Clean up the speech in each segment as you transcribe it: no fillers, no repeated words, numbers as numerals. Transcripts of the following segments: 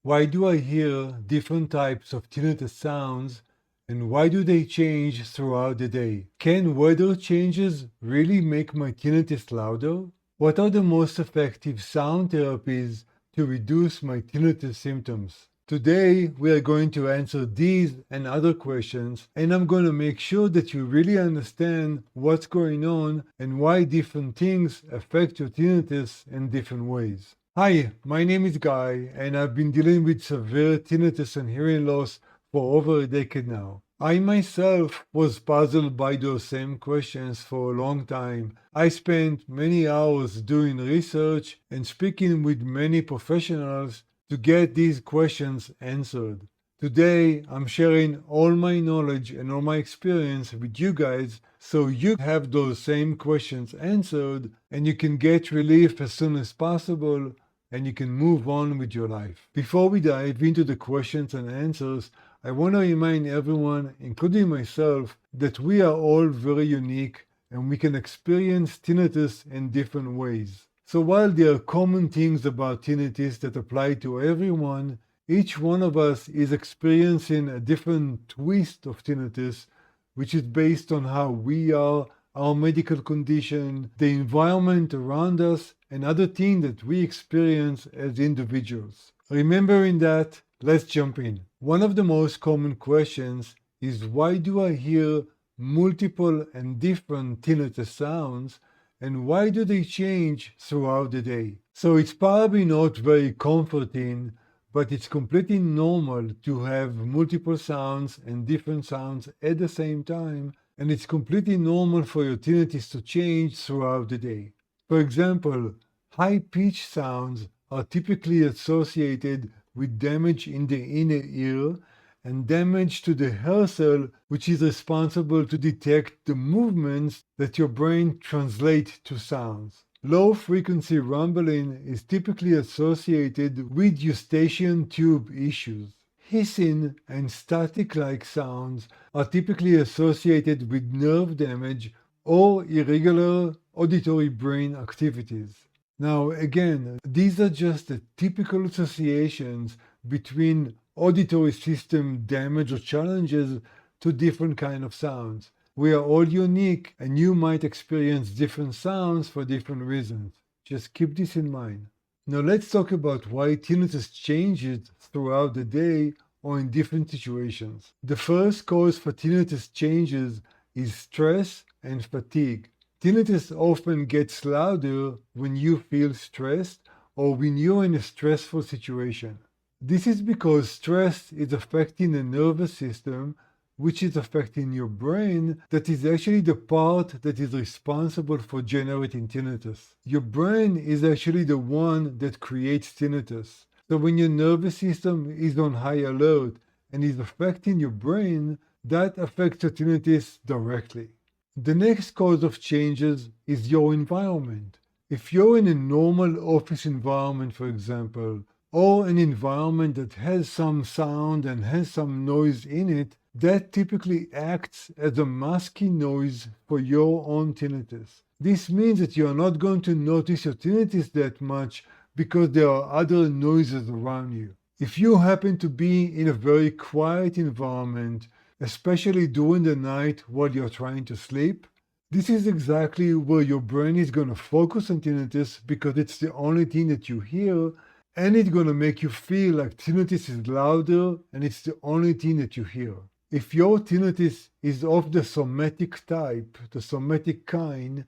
Why do I hear different types of tinnitus sounds, and why do they change throughout the day? Can weather changes really make my tinnitus louder? What are the most effective sound therapies to reduce my tinnitus symptoms? Today, we are going to answer these and other questions, and I'm going to make sure that you really understand what's going on and why different things affect your tinnitus in different ways. Hi, my name is Guy, and I've been dealing with severe tinnitus and hearing loss for over a decade now. I myself was puzzled by those same questions for a long time. I spent many hours doing research and speaking with many professionals to get these questions answered. Today, I'm sharing all my knowledge and all my experience with you guys so you have those same questions answered and you can get relief as soon as possible and you can move on with your life. Before we dive into the questions and answers, I want to remind everyone, including myself, that we are all very unique and we can experience tinnitus in different ways. So while there are common things about tinnitus that apply to everyone, each one of us is experiencing a different twist of tinnitus, which is based on how we are, our medical condition, the environment around us, and other things that we experience as individuals. Remembering that, let's jump in. One of the most common questions is, why do I hear multiple and different tinnitus sounds, and why do they change throughout the day? So it's probably not very comforting, but it's completely normal to have multiple sounds and different sounds at the same time, and it's completely normal for your tinnitus to change throughout the day. For example, high-pitched sounds are typically associated with damage in the inner ear and damage to the hair cell, which is responsible to detect the movements that your brain translates to sounds. Low-frequency rumbling is typically associated with eustachian tube issues. Hissing and static-like sounds are typically associated with nerve damage or irregular auditory brain activities. Now, again, these are just the typical associations between auditory system damage or challenges to different kind of sounds. We are all unique, and you might experience different sounds for different reasons. Just keep this in mind. Now let's talk about why tinnitus changes throughout the day or in different situations. The first cause for tinnitus changes is stress and fatigue. Tinnitus often gets louder when you feel stressed or when you're in a stressful situation. This is because stress is affecting the nervous system, which is affecting your brain, that is actually the part that is responsible for generating tinnitus. Your brain is actually the one that creates tinnitus. So when your nervous system is on high alert and is affecting your brain, that affects your tinnitus directly. The next cause of changes is your environment. If you're in a normal office environment, for example, or an environment that has some sound and has some noise in it, that typically acts as a masking noise for your own tinnitus. This means that you're not going to notice your tinnitus that much because there are other noises around you. If you happen to be in a very quiet environment, especially during the night while you're trying to sleep, this is exactly where your brain is going to focus on tinnitus because it's the only thing that you hear, and it's going to make you feel like tinnitus is louder and it's the only thing that you hear. If your tinnitus is of the somatic type, the somatic kind,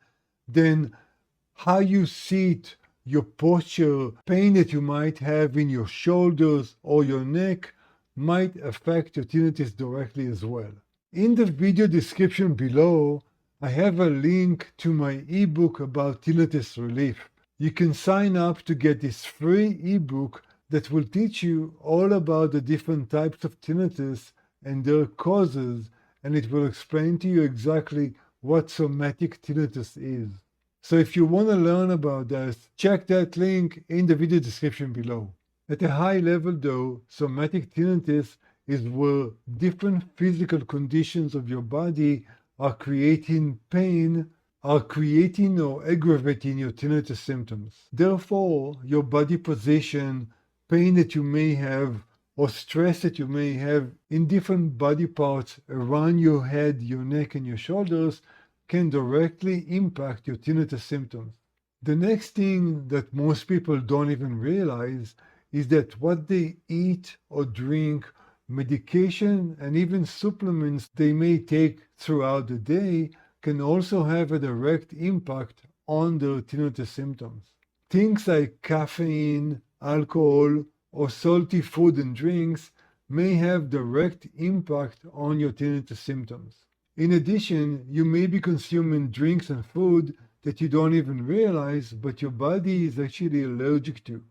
then how you sit, your posture, pain that you might have in your shoulders or your neck might affect your tinnitus directly as well. In the video description below, I have a link to my ebook about tinnitus relief. You can sign up to get this free ebook that will teach you all about the different types of tinnitus and their causes, and it will explain to you exactly what somatic tinnitus is. So if you want to learn about this, check that link in the video description below. At a high level though, somatic tinnitus is where different physical conditions of your body are creating pain, are creating or aggravating your tinnitus symptoms. Therefore, your body position, pain that you may have, or stress that you may have in different body parts around your head, your neck, and your shoulders can directly impact your tinnitus symptoms. The next thing that most people don't even realize is that what they eat or drink, medication, and even supplements they may take throughout the day can also have a direct impact on their tinnitus symptoms. Things like caffeine, alcohol, or salty food and drinks may have direct impact on your tinnitus symptoms. In addition, you may be consuming drinks and food that you don't even realize, but your body is actually allergic to.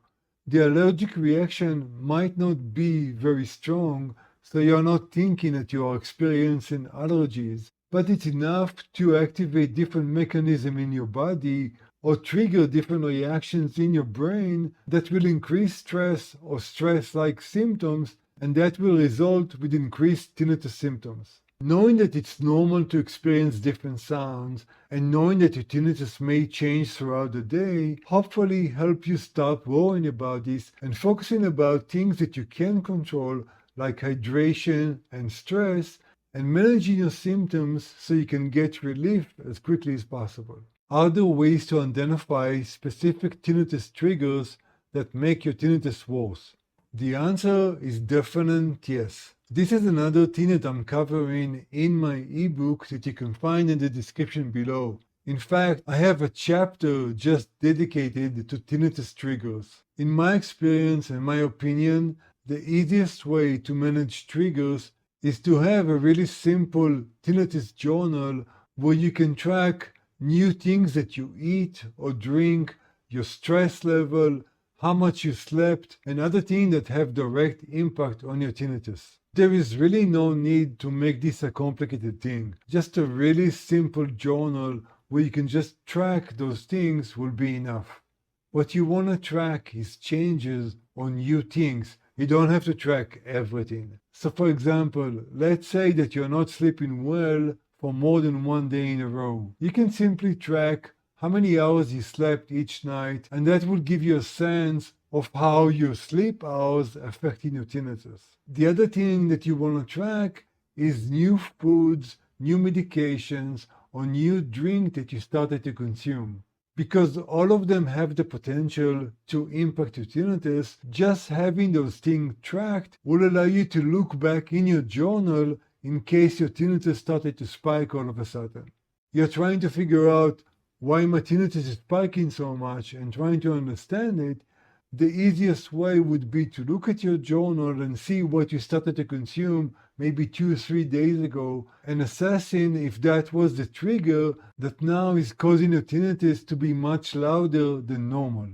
The allergic reaction might not be very strong, so you're not thinking that you are experiencing allergies, but it's enough to activate different mechanisms in your body or trigger different reactions in your brain that will increase stress or stress-like symptoms, and that will result with increased tinnitus symptoms. Knowing that it's normal to experience different sounds and knowing that your tinnitus may change throughout the day hopefully help you stop worrying about this and focusing about things that you can control like hydration and stress and managing your symptoms so you can get relief as quickly as possible. Are there ways to identify specific tinnitus triggers that make your tinnitus worse? The answer is definite yes. This is another thing that I'm covering in my ebook that you can find in the description below. In fact, I have a chapter just dedicated to tinnitus triggers. In my experience and my opinion, the easiest way to manage triggers is to have a really simple tinnitus journal where you can track new things that you eat or drink, your stress level, how much you slept, and other things that have direct impact on your tinnitus. There is really no need to make this a complicated thing. Just a really simple journal where you can just track those things will be enough. What you want to track is changes or new things. You don't have to track everything. So for example, let's say that you're not sleeping well for more than one day in a row. You can simply track how many hours you slept each night, and that will give you a sense of how your sleep hours affecting your tinnitus. The other thing that you want to track is new foods, new medications, or new drink that you started to consume. Because all of them have the potential to impact your tinnitus, just having those things tracked will allow you to look back in your journal in case your tinnitus started to spike all of a sudden. You're trying to figure out why my tinnitus is spiking so much and trying to understand it. The easiest way would be to look at your journal and see what you started to consume maybe 2 or 3 days ago and assessing if that was the trigger that now is causing your tinnitus to be much louder than normal.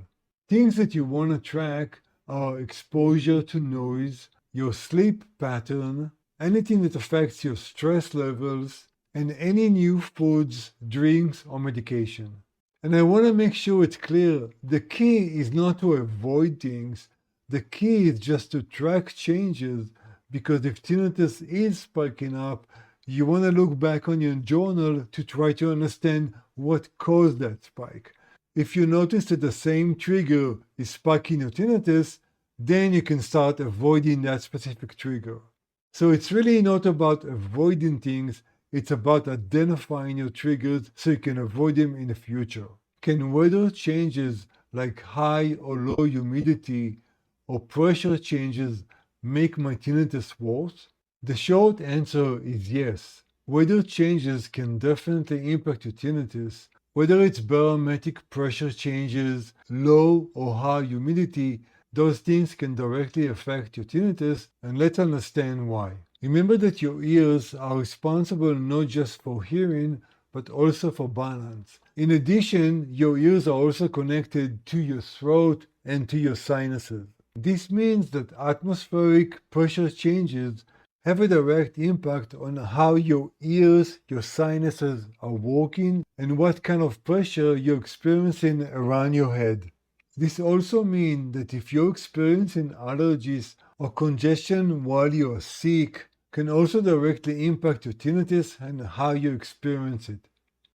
Things that you want to track are exposure to noise, your sleep pattern, anything that affects your stress levels, and any new foods, drinks, or medication. And I want to make sure it's clear, the key is not to avoid things, the key is just to track changes, because if tinnitus is spiking up, you want to look back on your journal to try to understand what caused that spike. If you notice that the same trigger is spiking your tinnitus, then you can start avoiding that specific trigger. So it's really not about avoiding things, it's about identifying your triggers so you can avoid them in the future. Can weather changes like high or low humidity or pressure changes make my tinnitus worse? The short answer is yes. Weather changes can definitely impact your tinnitus. Whether it's barometric pressure changes, low or high humidity, those things can directly affect your tinnitus, and let's understand why. Remember that your ears are responsible not just for hearing, but also for balance. In addition, your ears are also connected to your throat and to your sinuses. This means that atmospheric pressure changes have a direct impact on how your ears, your sinuses are working, and what kind of pressure you're experiencing around your head. This also means that if you're experiencing allergies or congestion while you are sick, can also directly impact your tinnitus and how you experience it.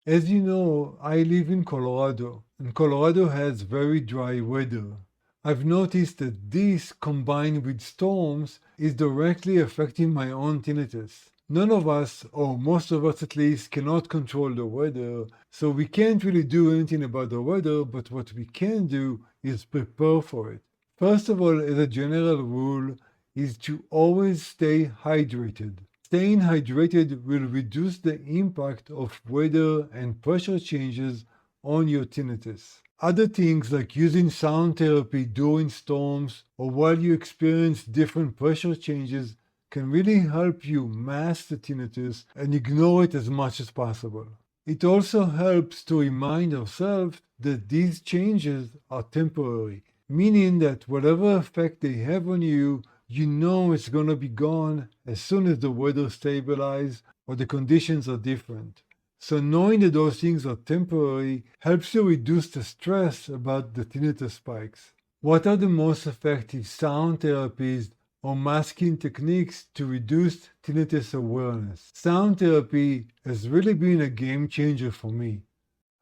As you know, I live in Colorado, and Colorado has very dry weather. I've noticed that this, combined with storms, is directly affecting my own tinnitus. None of us, or most of us at least, cannot control the weather, so we can't really do anything about the weather, but what we can do is prepare for it. First of all, as a general rule, is to always stay hydrated. Staying hydrated will reduce the impact of weather and pressure changes on your tinnitus. Other things like using sound therapy during storms or while you experience different pressure changes can really help you mask the tinnitus and ignore it as much as possible. It also helps to remind ourselves that these changes are temporary, meaning that whatever effect they have on you, you know it's going to be gone as soon as the weather stabilizes or the conditions are different. So knowing that those things are temporary helps you reduce the stress about the tinnitus spikes. What are the most effective sound therapies or masking techniques to reduce tinnitus awareness? Sound therapy has really been a game changer for me.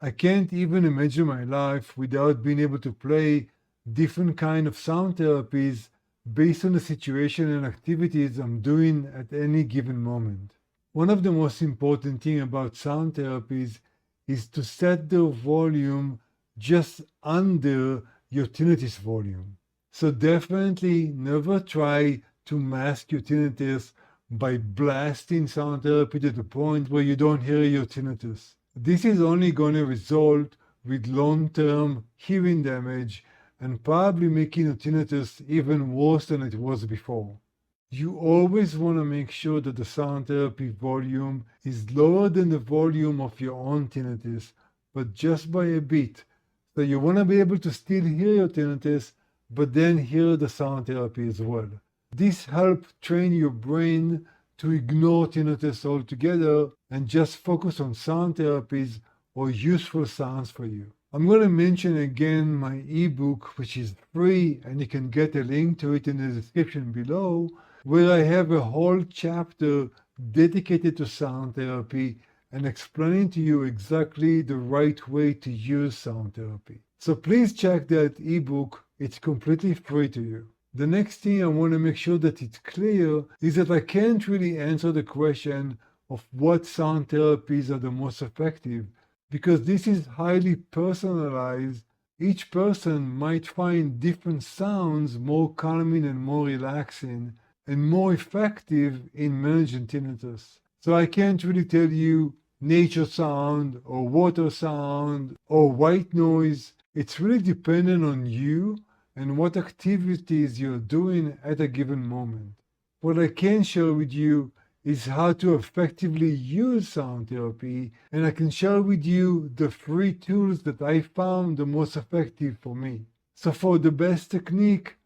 I can't even imagine my life without being able to play different kind of sound therapies based on the situation and activities I'm doing at any given moment. One of the most important things about sound therapies is to set the volume just under your tinnitus volume. So definitely never try to mask your tinnitus by blasting sound therapy to the point where you don't hear your tinnitus. This is only going to result with long-term hearing damage and probably making your tinnitus even worse than it was before. You always want to make sure that the sound therapy volume is lower than the volume of your own tinnitus, but just by a bit. So you want to be able to still hear your tinnitus, but then hear the sound therapy as well. This helps train your brain to ignore tinnitus altogether and just focus on sound therapies or useful sounds for you. I'm going to mention again my ebook, which is free, and you can get a link to it in the description below, where I have a whole chapter dedicated to sound therapy and explaining to you exactly the right way to use sound therapy. So please check that ebook. It's completely free to you. The next thing I want to make sure that it's clear is that I can't really answer the question of what sound therapies are the most effective, because this is highly personalized. Each person might find different sounds more calming and more relaxing and more effective in managing tinnitus. So I can't really tell you nature sound or water sound or white noise. It's really dependent on you and what activities you're doing at a given moment. What I can share with you is how to effectively use sound therapy, and I can share with you the free tools that I found the most effective for me. So for the best technique,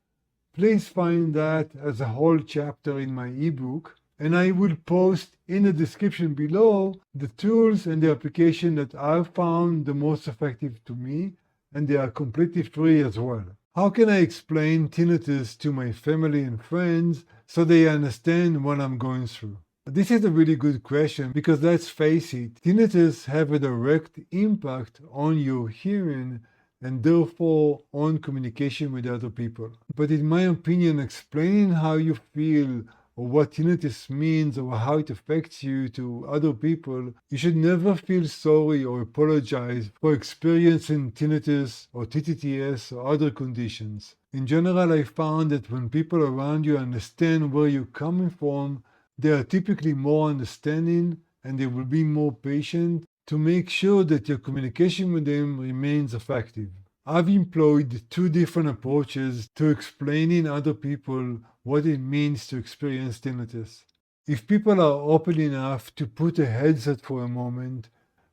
please find that as a whole chapter in my ebook, and I will post in the description below the tools and the application that I found the most effective to me, and they are completely free as well. How can I explain tinnitus to my family and friends so they understand what I'm going through? This is a really good question because let's face it, tinnitus have a direct impact on your hearing and therefore on communication with other people. But in my opinion, explaining how you feel or what tinnitus means or how it affects you to other people, you should never feel sorry or apologize for experiencing tinnitus or TTTS or other conditions. In general, I found that when people around you understand where you're coming from, they are typically more understanding and they will be more patient to make sure that your communication with them remains effective. I've employed two different approaches to explaining other people what it means to experience tinnitus. If people are open enough to put a headset for a moment,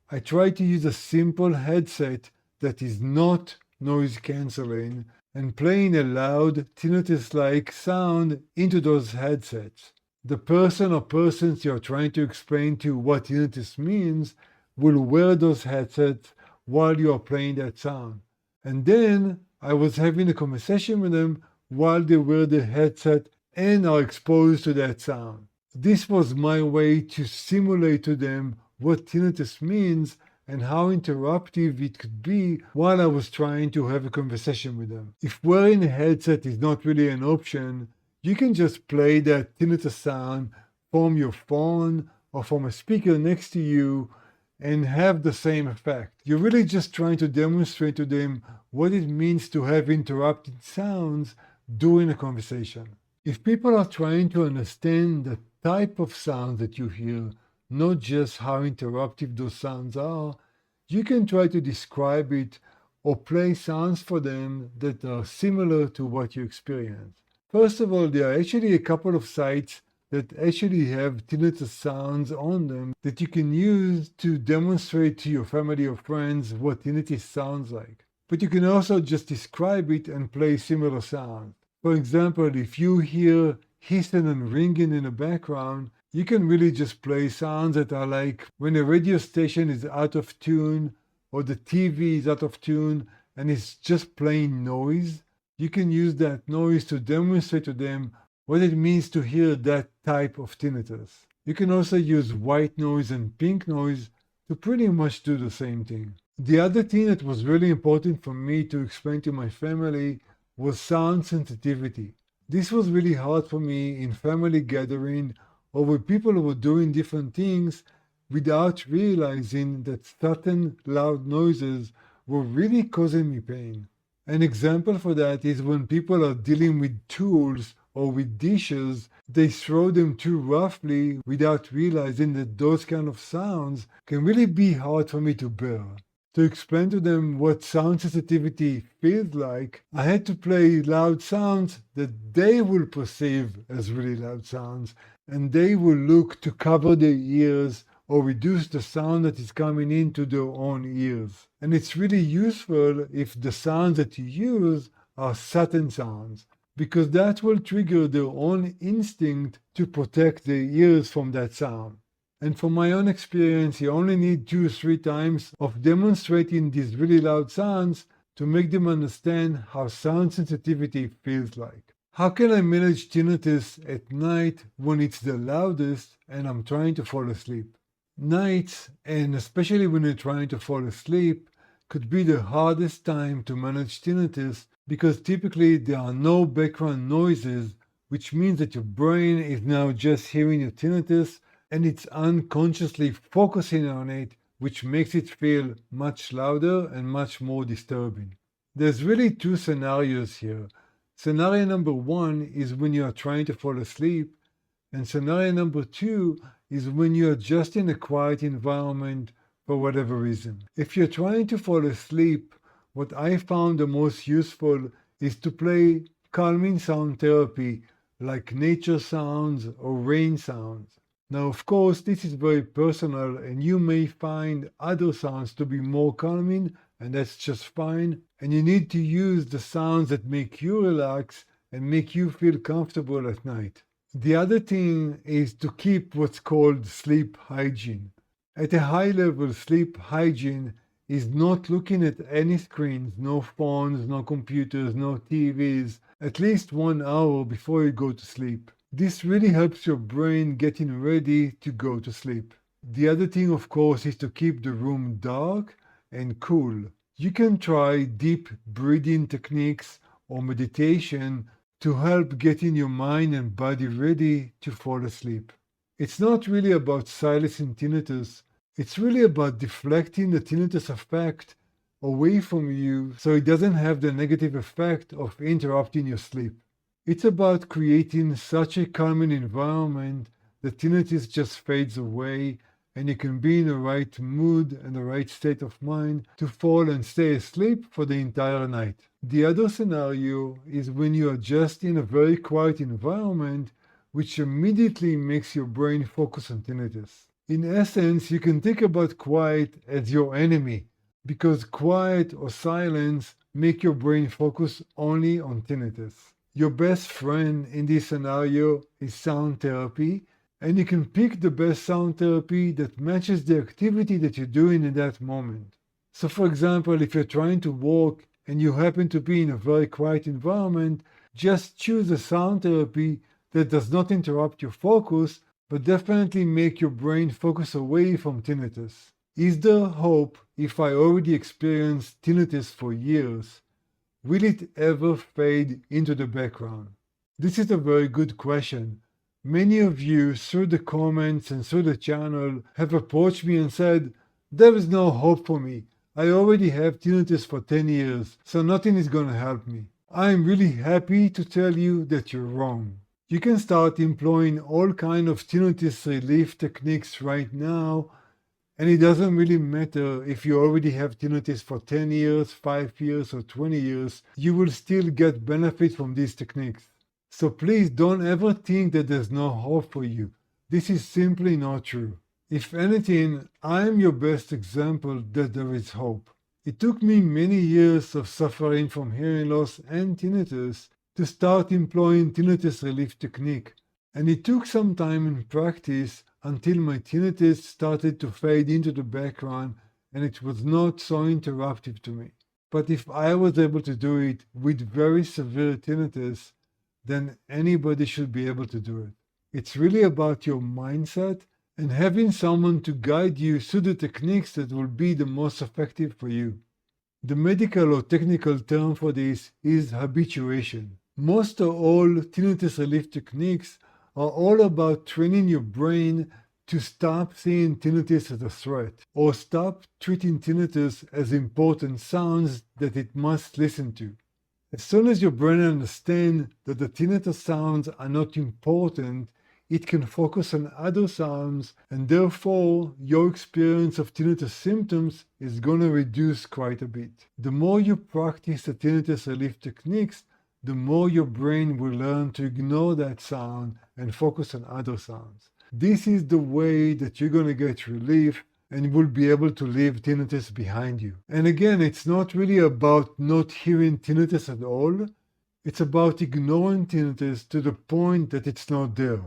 I try to use a simple headset that is not noise cancelling and playing a loud tinnitus-like sound into those headsets. The person or persons you're trying to explain to what tinnitus means will wear those headsets while you are playing that sound. And then I was having a conversation with them while they wear the headset and are exposed to that sound. This was my way to simulate to them what tinnitus means and how interruptive it could be while I was trying to have a conversation with them. If wearing a headset is not really an option, you can just play that tinnitus sound from your phone or from a speaker next to you and have the same effect. You're really just trying to demonstrate to them what it means to have interrupted sounds during a conversation. If people are trying to understand the type of sound that you hear, not just how interruptive those sounds are, you can try to describe it or play sounds for them that are similar to what you experience. First of all, there are actually a couple of sites that actually have tinnitus sounds on them that you can use to demonstrate to your family or friends what tinnitus sounds like. But you can also just describe it and play similar sounds. For example, if you hear hissing and ringing in the background, you can really just play sounds that are like when a radio station is out of tune or the TV is out of tune and it's just playing noise. You can use that noise to demonstrate to them what it means to hear that type of tinnitus. You can also use white noise and pink noise to pretty much do the same thing. The other thing that was really important for me to explain to my family was sound sensitivity. This was really hard for me in family gathering or where people were doing different things without realizing that certain loud noises were really causing me pain. An example for that is when people are dealing with tools or with dishes, they throw them too roughly without realizing that those kind of sounds can really be hard for me to bear. To explain to them what sound sensitivity feels like, I had to play loud sounds that they will perceive as really loud sounds, and they will look to cover their ears or reduce the sound that is coming into their own ears. And it's really useful if the sounds that you use are certain sounds, because that will trigger their own instinct to protect their ears from that sound. And from my own experience, you only need 2 or 3 times of demonstrating these really loud sounds to make them understand how sound sensitivity feels like. How can I manage tinnitus at night when it's the loudest and I'm trying to fall asleep? Nights, and especially when you're trying to fall asleep, could be the hardest time to manage tinnitus because typically there are no background noises, which means that your brain is now just hearing your tinnitus and it's unconsciously focusing on it, which makes it feel much louder and much more disturbing. There's really 2 scenarios here. Scenario number 1 is when you are trying to fall asleep, and scenario number 2 is when you are just in a quiet environment for whatever reason. If you're trying to fall asleep, what I found the most useful is to play calming sound therapy like nature sounds or rain sounds. Now, of course, this is very personal and you may find other sounds to be more calming, and that's just fine. And you need to use the sounds that make you relax and make you feel comfortable at night. The other thing is to keep what's called sleep hygiene. At a high level, sleep hygiene is not looking at any screens, no phones, no computers, no TVs, at least 1 hour before you go to sleep. This really helps your brain getting ready to go to sleep. The other thing, of course, is to keep the room dark and cool. You can try deep breathing techniques or meditation to help getting your mind and body ready to fall asleep. It's not really about silencing tinnitus. It's really about deflecting the tinnitus effect away from you so it doesn't have the negative effect of interrupting your sleep. It's about creating such a calming environment that tinnitus just fades away and you can be in the right mood and the right state of mind to fall and stay asleep for the entire night. The other scenario is when you are just in a very quiet environment, which immediately makes your brain focus on tinnitus. In essence, you can think about quiet as your enemy, because quiet or silence make your brain focus only on tinnitus. Your best friend in this scenario is sound therapy, and you can pick the best sound therapy that matches the activity that you're doing in that moment. So for example, if you're trying to walk and you happen to be in a very quiet environment, just choose a sound therapy that does not interrupt your focus, but definitely make your brain focus away from tinnitus. Is there hope if I already experienced tinnitus for years? Will it ever fade into the background? This is a very good question. Many of you, through the comments and through the channel, have approached me and said, there is no hope for me. I already have tinnitus for 10 years, so nothing is going to help me. I am really happy to tell you that you're wrong. You can start employing all kinds of tinnitus relief techniques right now, and it doesn't really matter if you already have tinnitus for 10 years, 5 years, or 20 years, you will still get benefit from these techniques. So please don't ever think that there's no hope for you. This is simply not true. If anything, I am your best example that there is hope. It took me many years of suffering from hearing loss and tinnitus to start employing tinnitus relief technique. And it took some time in practice until my tinnitus started to fade into the background and it was not so interruptive to me. But if I was able to do it with very severe tinnitus, then anybody should be able to do it. It's really about your mindset and having someone to guide you through the techniques that will be the most effective for you. The medical or technical term for this is habituation. Most or all tinnitus relief techniques are all about training your brain to stop seeing tinnitus as a threat, or stop treating tinnitus as important sounds that it must listen to. As soon as your brain understands that the tinnitus sounds are not important, it can focus on other sounds, and therefore your experience of tinnitus symptoms is going to reduce quite a bit. The more you practice the tinnitus relief techniques, the more your brain will learn to ignore that sound and focus on other sounds. This is the way that you're going to get relief and will be able to leave tinnitus behind you. And again, it's not really about not hearing tinnitus at all. It's about ignoring tinnitus to the point that it's not there.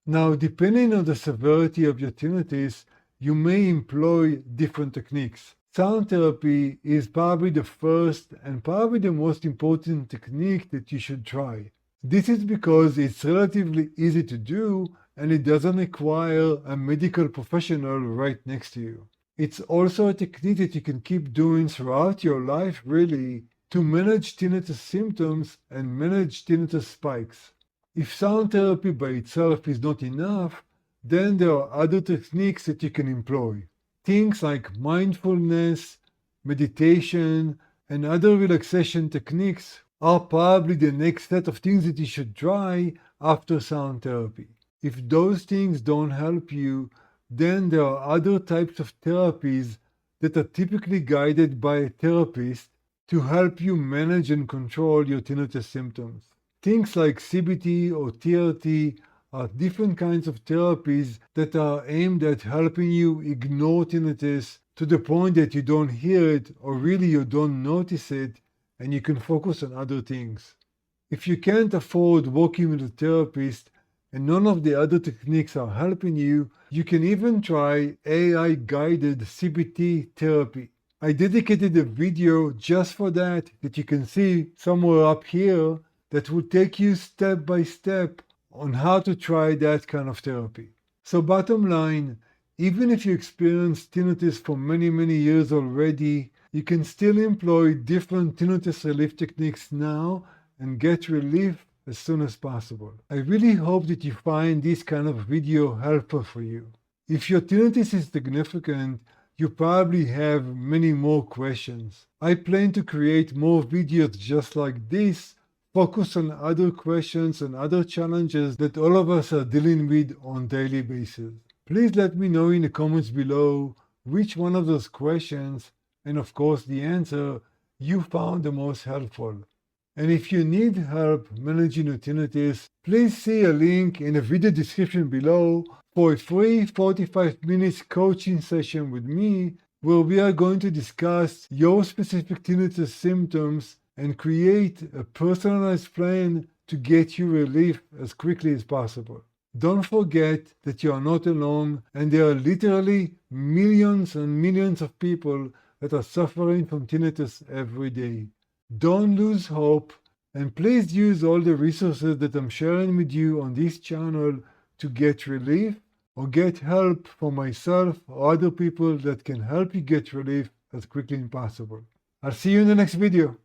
Now, depending on the severity of your tinnitus, you may employ different techniques. Sound therapy is probably the first and probably the most important technique that you should try. This is because it's relatively easy to do and it doesn't require a medical professional right next to you. It's also a technique that you can keep doing throughout your life, really, to manage tinnitus symptoms and manage tinnitus spikes. If sound therapy by itself is not enough, then there are other techniques that you can employ. Things like mindfulness, meditation, and other relaxation techniques are probably the next set of things that you should try after sound therapy. If those things don't help you, then there are other types of therapies that are typically guided by a therapist to help you manage and control your tinnitus symptoms. Things like CBT or TRT are different kinds of therapies that are aimed at helping you ignore tinnitus to the point that you don't hear it or really you don't notice it and you can focus on other things. If you can't afford working with a therapist and none of the other techniques are helping you, you can even try AI-guided CBT therapy. I dedicated a video just for that you can see somewhere up here that will take you step by step on how to try that kind of therapy. So bottom line, even if you experience tinnitus for many years already, you can still employ different tinnitus relief techniques now and get relief as soon as possible. I really hope that you find this kind of video helpful for you. If your tinnitus is significant, you probably have many more questions. I plan to create more videos just like this, focus on other questions and other challenges that all of us are dealing with on a daily basis. Please let me know in the comments below which one of those questions, and of course the answer, you found the most helpful. And if you need help managing your tinnitus, please see a link in the video description below for a free 45 minutes coaching session with me where we are going to discuss your specific tinnitus symptoms and create a personalized plan to get you relief as quickly as possible. Don't forget that you are not alone and there are literally millions and millions of people that are suffering from tinnitus every day. Don't lose hope, and please use all the resources that I'm sharing with you on this channel to get relief or get help from myself or other people that can help you get relief as quickly as possible. I'll see you in the next video.